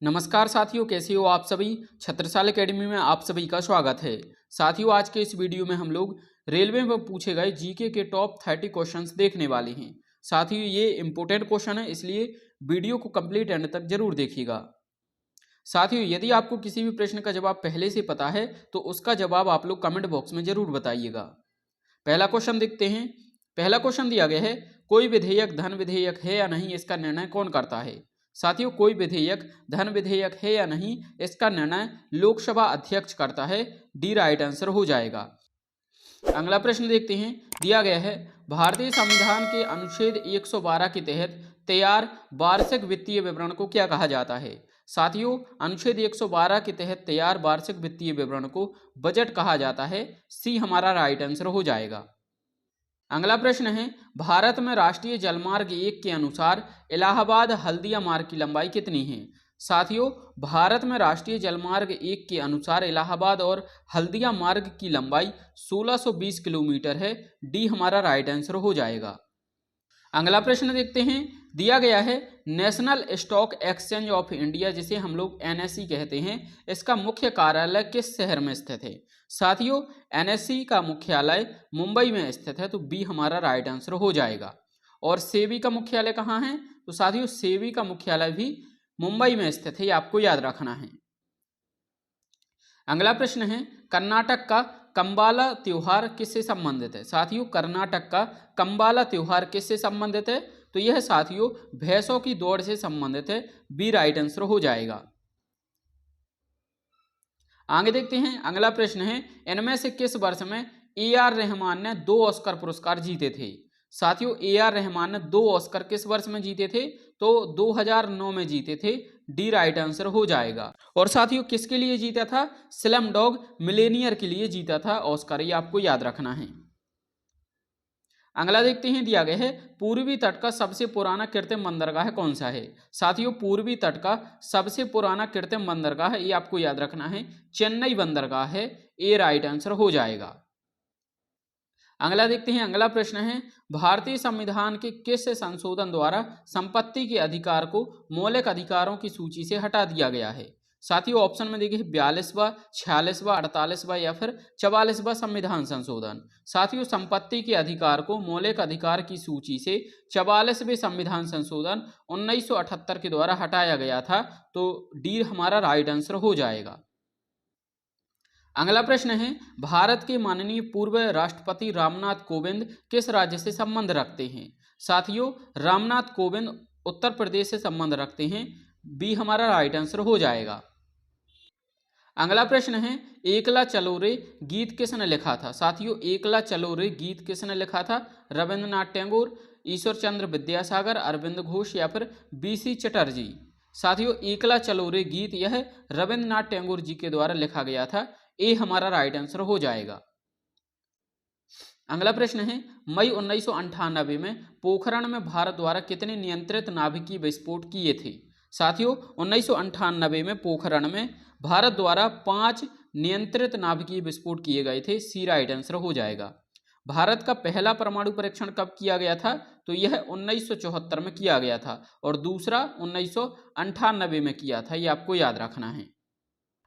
नमस्कार साथियों, कैसे हो आप सभी। छत्रसाल एकेडमी में आप सभी का स्वागत है। साथियों, आज के इस वीडियो में हम लोग रेलवे में पूछे गए जीके के टॉप 30 क्वेश्चंस देखने वाले हैं। साथियों, ये इंपॉर्टेंट क्वेश्चन है, इसलिए वीडियो को कंप्लीट एंड तक जरूर देखिएगा। साथियों, यदि आपको किसी भी प्रश्न का जवाब पहले से पता है तो उसका जवाब आप लोग कमेंट बॉक्स में जरूर बताइएगा। पहला क्वेश्चन देखते हैं। पहला क्वेश्चन दिया गया है, कोई विधेयक धन विधेयक है या नहीं, इसका निर्णय कौन करता है। साथियों, कोई विधेयक धन विधेयक है या नहीं, इसका निर्णय लोकसभा अध्यक्ष करता है। डी राइट आंसर हो जाएगा। अगला प्रश्न देखते हैं। दिया गया है, भारतीय संविधान के अनुच्छेद 112 के तहत तैयार वार्षिक वित्तीय विवरण को क्या कहा जाता है। साथियों, अनुच्छेद 112 के तहत तैयार वार्षिक वित्तीय विवरण को बजट कहा जाता है। सी हमारा राइट आंसर हो जाएगा। अगला प्रश्न है, भारत में राष्ट्रीय जलमार्ग 1 के अनुसार इलाहाबाद हल्दिया मार्ग की लंबाई कितनी है। साथियों, भारत में राष्ट्रीय जलमार्ग 1 के अनुसार इलाहाबाद और हल्दिया मार्ग की लंबाई 1620 किलोमीटर है। डी हमारा राइट आंसर हो जाएगा। अगला प्रश्न देखते हैं। दिया गया है, national stock exchange of India, जिसे हम लोग एनएसई कहते हैं, इसका मुख्य कार्यालय किस शहर में स्थित है। साथियों, एनएसई का मुख्यालय मुंबई में स्थित है, तो बी हमारा राइट आंसर हो जाएगा। और सेबी का मुख्यालय कहाँ है, तो साथियों सेबी का मुख्यालय भी मुंबई में स्थित है, ये आपको याद रखना है। अगला प्रश्न है, कर्नाटक का कंबाला त्योहार किससे संबंधित है। साथियों, कर्नाटक का कंबाला त्योहार किससे संबंधित है, तो यह साथियों भैंसों की दौड़ से संबंधित है। बी राइट आंसर हो जाएगा। आगे देखते हैं। अगला प्रश्न है, इनमें से किस वर्ष में ए आर रहमान ने 2 ऑस्कर पुरस्कार जीते थे। साथियों, ए आर रहमान ने 2 ऑस्कर किस वर्ष में जीते थे, तो 2009 में जीते थे। डी राइट आंसर हो जाएगा। और साथियों, किसके लिए जीता था, स्लम डॉग मिलेनियर के लिए जीता था ऑस्कर, ये आपको याद रखना है। अगला देखते हैं। दिया गया है, पूर्वी तट का सबसे पुराना कृत्रिम बंदरगाह कौन सा है। साथियों, पूर्वी तट का सबसे पुराना कृत्रिम बंदरगाह, ये आपको याद रखना है, चेन्नई बंदरगाह है। ए राइट आंसर हो जाएगा। अगला देखते हैं। अगला प्रश्न है, भारतीय संविधान के किस संशोधन द्वारा संपत्ति के अधिकार को मौलिक अधिकारों की सूची से हटा दिया गया है। साथियों, ऑप्शन में देखिए 42वां, 46वां, 48वां या फिर 44वां संविधान संशोधन। साथियों, संपत्ति के अधिकार को मौलिक अधिकार की सूची से 44वें संविधान संशोधन 1978 के द्वारा हटाया गया था, तो डी हमारा राइट आंसर हो जाएगा। अगला प्रश्न है, भारत के माननीय पूर्व राष्ट्रपति रामनाथ कोविंद किस राज्य से संबंध रखते हैं। साथियों, रामनाथ कोविंद उत्तर प्रदेश से संबंध रखते हैं। बी हमारा राइट आंसर हो जाएगा। अगला प्रश्न है, एकला चलो रे गीत किसने लिखा था। साथियों, एकला चलो रे गीत किसने लिखा था, रविंद्रनाथ टैगोर, ईश्वर चंद्र विद्यासागर, अरविंद घोष या फिर बीसी चटर्जी। साथियों, एकला चलो रे गीत यह रविंद्रनाथ टैगोर जी के द्वारा लिखा गया था। ए हमारा राइट आंसर हो जाएगा। अगला प्रश्न है, मई 1998 में पोखरण में भारत द्वारा कितने नियंत्रित नाभिकीय विस्फोट किए थे। साथियों, 1998 में पोखरण में भारत द्वारा 5 नियंत्रित नाभिकीय विस्फोट किए गए थे। सी राइट आंसर हो जाएगा। भारत का पहला परमाणु परीक्षण कब किया गया था, तो यह 1974 में किया गया था और दूसरा 1998 में किया था, यह आपको याद रखना है।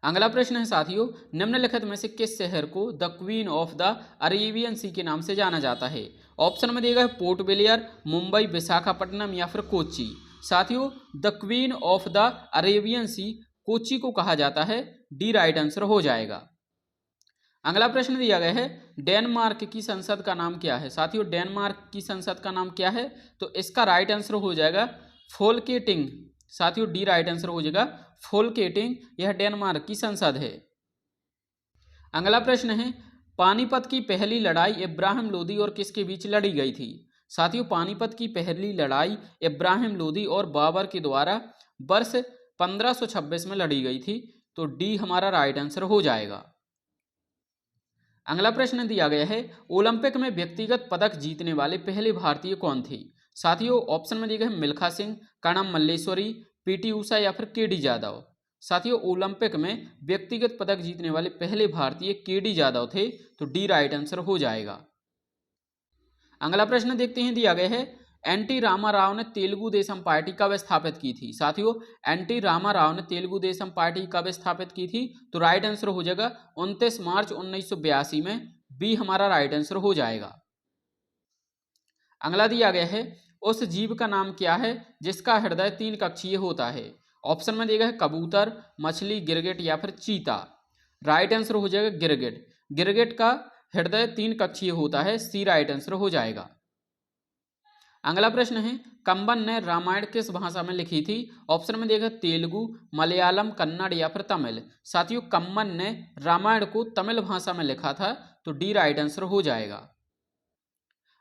अगला प्रश्न है साथियों, निम्नलिखित में से किस शहर को the queen of the Arabian sea के नाम से जाना जाता है। ऑप्शन में दिया है पोर्ट ब्लेयर, मुंबई, विशाखापट्टनम या फिर कोच्चि। साथियों, the queen of the Arabian sea Kochi को कहा जाता है। डी राइट आंसर हो जाएगा। अगला प्रश्न दिया गया है, डेनमार्क की संसद का नाम क्या है। साथियों, डेनमार्क की संसद का नाम क्या है, तो इसका राइट आंसर हो जाएगा फोल्केटिंग। साथियों, डी राइट आंसर हो जाएगा फोल्केटिंग, यह डेनमार्क की संसद है। अगला प्रश्न है, पानीपत की पहली लड़ाई इब्राहिम लोदी और किसके बीच लड़ी गई थी। साथियों, पानीपत की पहली लड़ाई इब्राहिम लोदी और बाबर के द्वारा वर्ष 1526 में लड़ी गई थी, तो डी हमारा राइट आंसर हो जाएगा। अगला प्रश्न दिया गया है, ओलंपिक में व्यक्तिगत पदक जीतने वाले पहले भारतीय कौन थे। साथियों, ऑप्शन में दिया गया है मिल्खा सिंह, कर्णम मल्लेश्वरी, पीटी उषा या फिर केडी जादव। साथियों, ओलंपिक में व्यक्तिगत पदक जीतने वाले पहले भारतीय केडी जादव थे, तो डी राइट आंसर हो जाएगा। अगला प्रश्न देखते हैं। दिया गया है, एनटी रामाराव ने तेलुगु देशम पार्टी कब स्थापित की थी? साथियों, एनटी रामाराव ने तेलुगु देशम पार्टी कब स्थापित की थी? तो राइट आंसर हो जाएगा 29 मार्च 1982 में। बी हमारा राइट आंसर हो जाएगा। अगला दिया गया है, उस जीव का नाम क्या है जिसका हृदय 3 कक्षीय होता है? ऑप्शन में दिया गया है कबूतर, मछली, गिरगिट या फिर चीता। राइट आंसर हो जाएगा गिरगिट। गिरगिट का हृदय 3 कक्षीय होता है। सी राइट आंसर हो जाएगा। अगला प्रश्न है, कंबन ने रामायण किस भाषा में लिखी थी? ऑप्शन में देखा तेलुगु, मलयालम, कन्नड़ या फिर तमिल। साथियों, कंबन ने रामायण को तमिल भाषा में लिखा था, तो डी राइट आंसर हो जाएगा।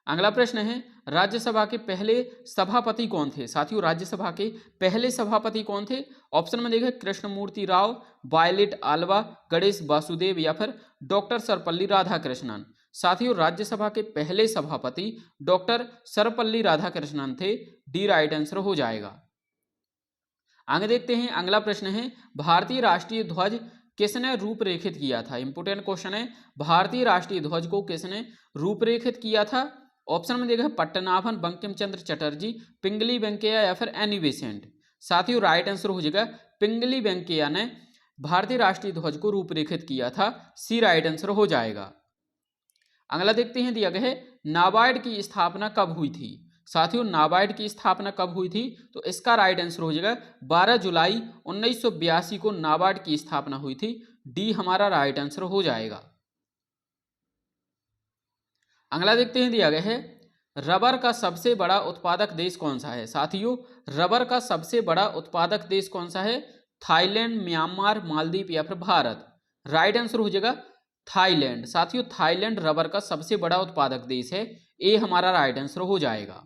अगला प्रश्न है, राज्यसभा के पहले सभापति कौन थे? साथियों, राज्यसभा के पहले सभापति कौन थे? ऑप्शन में देखा कृष्णमूर्ति राव, वायलेट आल्वा, गणेश वासुदेव या फिर डॉक्टर सर्वपल्ली राधाकृष्णन। साथियों, राज्यसभा के पहले सभापति डॉक्टर सर्वपल्ली राधाकृष्णन थे। डी राइट आंसर हो जाएगा। आगे देखते हैं, अगला प्रश्न है, भारतीय राष्ट्रीय ध्वज किसने रूपरेखित किया था? इंपोर्टेंट क्वेश्चन है, भारतीय राष्ट्रीय ध्वज को किसने रूपरेखित किया था? ऑप्शन में देखा पट्टनाभन, बंकिम चंद्र चटर्जी, पिंगली वेंकैया या फिर एनी बेसेंट। साथियों, राइट आंसर हो जाएगा पिंगली वेंकैया ने भारतीय राष्ट्रीय ध्वज को रूपरेखित किया था। सी राइट आंसर हो जाएगा। अगला देखते हैं, दिया गया है, नाबार्ड की स्थापना कब हुई थी? साथियों, नाबार्ड की स्थापना कब हुई थी? तो इसका राइट आंसर हो जाएगा 12 जुलाई 1982 को नाबार्ड की स्थापना हुई थी। डी हमारा राइट आंसर हो जाएगा। अगला देखते हैं, दिया गया है, रबर का सबसे बड़ा उत्पादक देश कौन सा है? साथियों, रबर का सबसे बड़ा उत्पादक देश कौन सा है? थाईलैंड, म्यांमार, मालदीव या फिर भारत। राइट आंसर हो जाएगा थाईलैंड। साथियों, थाईलैंड रबर का सबसे बड़ा उत्पादक देश है। ए हमारा राइट आंसर हो जाएगा।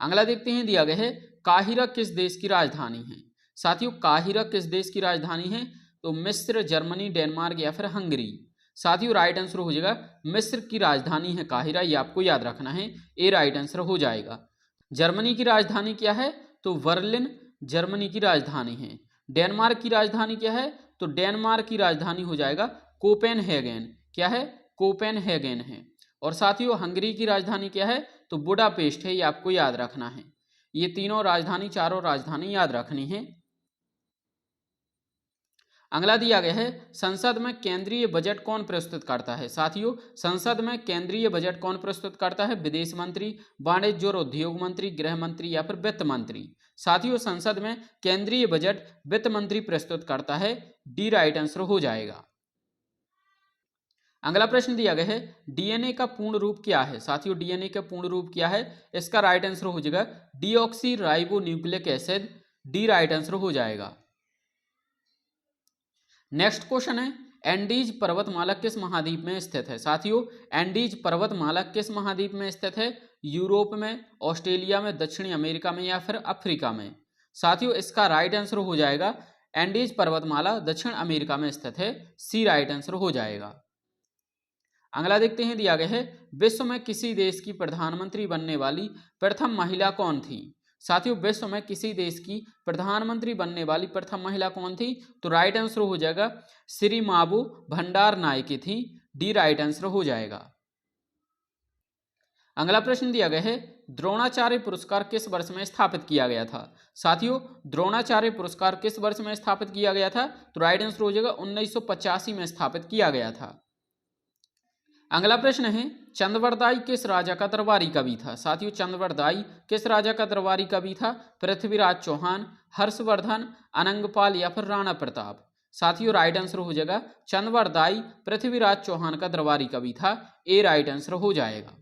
अगला देखते हैं, दिया गया है, काहिरा किस देश की राजधानी है? साथियों, काहिरा किस देश की राजधानी है? तो मिस्र, जर्मनी, डेनमार्क या फिर हंगरी। साथियों, राइट आंसर हो जाएगा मिस्र की राजधानी है काहिरा। ये आपको याद रखना है। ए राइट आंसर हो जाएगा। जर्मनी की राजधानी क्या है? तो बर्लिन जर्मनी की राजधानी है। डेनमार्क की राजधानी क्या है? तो डेनमार्क की राजधानी हो जाएगा कोपेनहेगन। क्या है? कोपेनहेगन है। और साथियों, हंगरी की राजधानी क्या है? तो बुडापेस्ट है। ये आपको याद रखना है। ये तीनों राजधानी, चारों राजधानी याद रखनी है। अगला दिया गया है, संसद में केंद्रीय बजट कौन प्रस्तुत करता है? साथियों, संसद में केंद्रीय बजट कौन प्रस्तुत करता है? विदेश मंत्री, वाणिज्य और उद्योग मंत्री, गृह मंत्री या फिर वित्त मंत्री। साथियों, संसद में केंद्रीय बजट वित्त मंत्री प्रस्तुत करता है। डी राइट आंसर हो जाएगा। अगला प्रश्न दिया गया है, डीएनए का पूर्ण रूप क्या है? साथियों, डीएनए का पूर्ण रूप क्या है? इसका राइट आंसर हो जाएगा deoxy ribo nucleic acid. D right answer हो जाएगा। नेक्स्ट क्वेश्चन है, एंडीज पर्वतमाला किस महाद्वीप में स्थित है? साथियों, एंडीज पर्वतमाला किस महाद्वीप में स्थित है? यूरोप में, ऑस्ट्रेलिया में, दक्षिणी अमेरिका में या फिर अफ्रीका में। साथियों, इसका राइट आंसर हो जाएगा एंडीज पर्वतमाला दक्षिण अमेरिका में स्थित है। सी राइट आंसर हो जाएगा। अगला देखते हैं, दिया गया है, विश्व में किसी देश की प्रधानमंत्री बनने वाली प्रथम महिला कौन थी? साथियों, विश्व में किसी देश की प्रधानमंत्री बनने वाली प्रथम महिला कौन थी? तो राइट आंसर हो जाएगा सिरिमाबो भंडारनायके थी। डी राइट आंसर हो जाएगा। अगला प्रश्न दिया गया है, द्रोणाचार्य पुरस्कार किस वर्ष में स्थापित किया गया था? साथियों, द्रोणाचार्य पुरस्कार किस वर्ष में स्थापित किया गया था? तो राइट आंसर हो जाएगा 1985 में स्थापित किया गया था। अगला प्रश्न है, चंद्रवरदाई किस राजा का दरबारी कवि था? साथियों, चंद्रवरदाई किस राजा का दरबारी कवि था? पृथ्वीराज चौहान, हर्षवर्धन, अनंगपाल या फिर राणा प्रताप। साथियों, राइट आंसर हो जाएगा चंद्रवरदाई पृथ्वीराज चौहान का दरबारी कवि था। ए राइट आंसर हो जाएगा।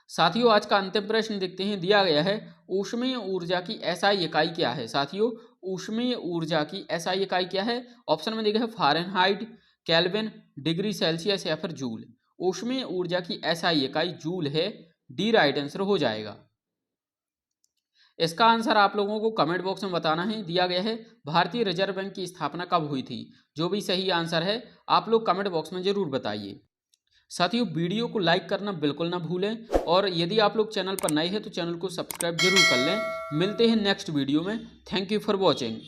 साथियों, आज का अंतिम प्रश्न देखते हैं, दिया गया है, ऊष्मीय ऊर्जा की एसआई इकाई क्या है? साथियों, ऊष्मीय ऊर्जा की एसआई इकाई क्या है? ऑप्शन में देखा है फारेनहाइट, केल्विन, डिग्री सेल्सियस या फिर जूल। ऊष्मीय ऊर्जा की एसआई इकाई जूल है। डी राइट आंसर हो जाएगा। इसका आंसर आप लोगों को कमेंट बॉक्स में बताना है। दिया गया है, भारतीय रिजर्व बैंक की स्थापना कब हुई थी? जो भी सही आंसर है आप लोग कमेंट बॉक्स में जरूर बताइए। साथियों, वीडियो को लाइक करना बिल्कुल ना भूलें, और यदि आप लोग चैनल पर नए हैं तो चैनल को सब्सक्राइब जरूर कर लें। मिलते हैं नेक्स्ट वीडियो में। Thank you for watching.